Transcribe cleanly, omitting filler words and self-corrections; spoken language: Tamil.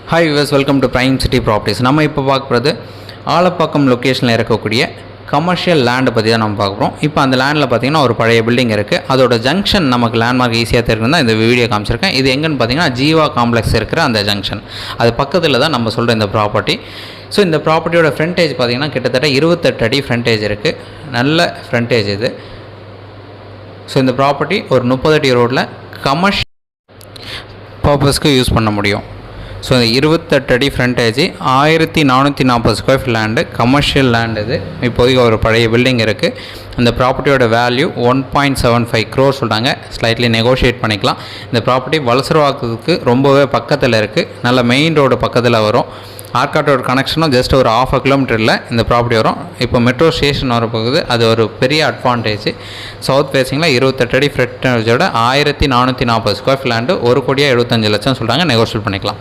Hi viewers, welcome to prime city properties. நம்ம இப்போ பார்க்குறது ஆலப்பாக்கம் லொக்கேஷனில் இருக்கக்கூடிய கமர்ஷியல் லேண்டை பற்றி தான் நம்ம பார்க்குறோம். இப்போ அந்த லேண்டில் பார்த்திங்கன்னா ஒரு பழைய பில்டிங் இருக்குது. அதோட ஜங்ஷன் நமக்கு லேண்ட்மார்க் ஈஸியாக தெரியும் தான் இந்த வீடியோ காமிச்சிருக்கேன். இது எங்கன்னு பார்த்தீங்கன்னா ஜீவா காம்ப்ளெக்ஸ் இருக்கிற அந்த ஜங்ஷன், அது பக்கத்தில் தான் நம்ம சொல்கிற இந்த ப்ராப்பர்ட்டி. ஸோ இந்த ப்ராப்பர்ட்டியோட ஃப்ரண்டேஜ் பார்த்திங்கன்னா கிட்டத்தட்ட 28 அடி ஃப்ரண்டேஜ் இருக்குது. நல்ல ஃப்ரண்டேஜ் இது. ஸோ இந்த ப்ராப்பர்ட்டி ஒரு 30 அடி ரோட்டில் கமர்ஷியல் பர்பஸ்க்கு யூஸ் பண்ண முடியும். ஸோ இந்த 28 அடி frontage 1440 square feet land, commercial land. இது இப்போதைக்கு ஒரு பழைய பில்டிங் இருக்குது. அந்த ப்ராப்பர்ட்டியோட வேல்யூ 1.75 crore சொல்கிறாங்க. ஸ்லைட்லி நெகோஷியேட் பண்ணிக்கலாம். இந்த ப்ராப்பர்ட்டி வலசரவாக்கத்துக்கு ரொம்பவே பக்கத்தில் இருக்குது. நல்ல மெயின் ரோடு பக்கத்தில் வரும். ஆர்காட்டோட கனெக்ஷனும் ஜஸ்ட் ஒரு 1/2 கிலோமீட்டரில் இந்த ப்ராப்பர்ட்டி வரும். இப்போ மெட்ரோ ஸ்டேஷன் வரப்போகுது, அது ஒரு பெரிய அட்வான்டேஜ். சவுத் ஃபேஸிங்கில் 28 அடி ஃப்ரண்டேஜோட 1440 ஸ்கொயர் ஃபீட் லேண்டு 1,75,00,000 சொல்கிறாங்க. நெகோஷியேட் பண்ணிக்கலாம்.